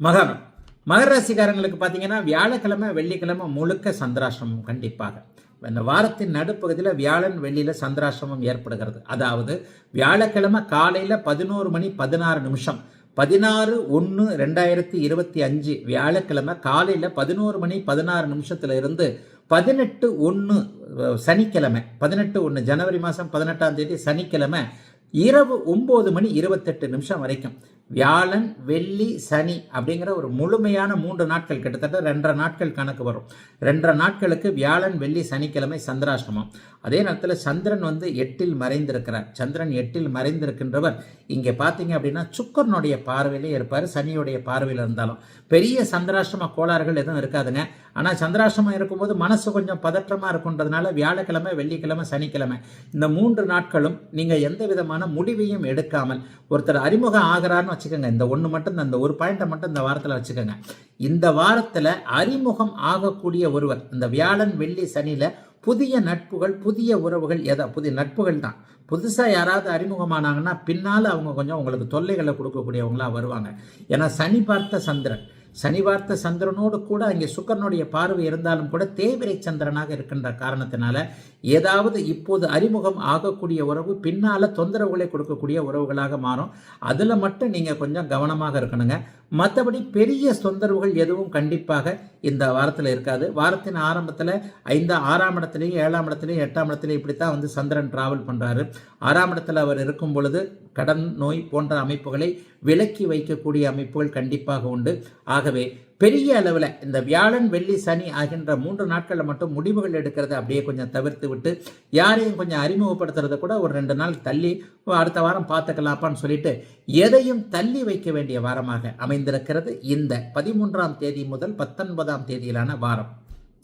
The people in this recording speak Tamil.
மகரம். மகர ராசிக்காரங்களுக்கு பார்த்தீங்கன்னா வியாழக்கிழமை வெள்ளிக்கிழமை முழுக்க சந்திராசிரமம். கண்டிப்பாக இந்த வாரத்தின் நடுப்பகுதியில் வியாழன் வெள்ளியில் சந்திராசிரமம் ஏற்படுகிறது. அதாவது வியாழக்கிழமை காலையில் 11:16 16/1/2025 வியாழக்கிழமை காலையில் 11:16 இருந்து 18/1 சனிக்கிழமை 18/1 ஜனவரி மாதம் 18ஆம் தேதி சனிக்கிழமை இரவு 9:28 வரைக்கும் வியாழன் வெள்ளி சனி அப்படிங்கிற ஒரு முழுமையான 3 நாட்கள், கிட்டத்தட்ட 2.5 நாட்கள் கணக்கு வரும். 2.5 நாட்களுக்கு வியாழன் வெள்ளி சனிக்கிழமை சந்திராஷ்டமம். அதே நேரத்தில் சந்திரன் 8ல் மறைந்திருக்கிறார். சந்திரன் 8ல் மறைந்திருக்கின்றவர் இங்கே பார்த்தீங்க அப்படின்னா சுக்கரனுடைய பார்வையிலே இருப்பார். சனியுடைய பார்வையில் இருந்தாலும் பெரிய சந்திராஷ்டம கோளாறுகள் எதுவும் இருக்காதுங்க. ஆனால் சந்திராஷ்டமம் இருக்கும்போது மனசு கொஞ்சம் பதற்றமாக இருக்குன்றதுனால வியாழக்கிழமை வெள்ளிக்கிழமை சனிக்கிழமை இந்த 3 நாட்களும் நீங்கள் எந்த விதமான முடிவையும் எடுக்காமல் ஒருத்தர் அறிமுகம் ஆகிறார்னு வச்சுக்கோங்க. இந்த ஒன்று மட்டும், இந்த ஒரு பாயிண்டை மட்டும் இந்த வாரத்தில் வச்சுக்கோங்க. இந்த வாரத்தில் அறிமுகம் ஆகக்கூடிய ஒருவர் இந்த வியாழன் வெள்ளி சனியில் புதிய நட்புகள், புதிய உறவுகள், புதிய நட்புகள் தான். புதுசாக யாராவது அறிமுகமானாங்கன்னா பின்னால் அவங்க கொஞ்சம் உங்களுக்கு தொல்லைகளை கொடுக்கக்கூடியவங்களா வருவாங்க. ஏன்னா சனி பார்த்த சந்திரனோடு கூட அங்கே சுக்கரனுடைய பார்வை இருந்தாலும் கூட தேவிரை சந்திரனாக இருக்கின்ற காரணத்தினால ஏதாவது இப்போது அறிமுகம் ஆகக்கூடிய உறவு பின்னால் தொந்தரவுகளை கொடுக்கக்கூடிய உறவுகளாக மாறும். அதில் மட்டும் நீங்கள் கொஞ்சம் கவனமாக இருக்கணுங்க. மற்றபடி பெரிய தொந்தரவுகள் எதுவும் கண்டிப்பாக இந்த வாரத்தில் இருக்காது. வாரத்தின் ஆரம்பத்தில் 6ஆம் இடத்துலையும் 7ஆம் இடத்துலையும் 8ஆம் இடத்துலையும் இப்படித்தான் சந்திரன் டிராவல் பண்ணுறாரு. 6ஆம் இடத்துல அவர் இருக்கும் பொழுது கடன் நோய் போன்ற அமைப்புகளை விலக்கி வைக்கக்கூடிய அமைப்புகள் கண்டிப்பாக உண்டு. ஆகவே பெரிய அளவில் இந்த வியாழன் வெள்ளி சனி ஆகின்ற 3 நாட்களில் மட்டும் முடிவுகள் எடுக்கிறத அப்படியே கொஞ்சம் தவிர்த்து விட்டு யாரையும் கொஞ்சம் அறிமுகப்படுத்துறத கூட ஒரு 2 நாள் தள்ளி அடுத்த வாரம் பார்த்துக்கலாப்பான்னு சொல்லிட்டு எதையும் தள்ளி வைக்க வேண்டிய வாரமாக அமைந்திருக்கிறது இந்த 13ஆம் தேதி முதல் 19ஆம் தேதியிலான வாரம்.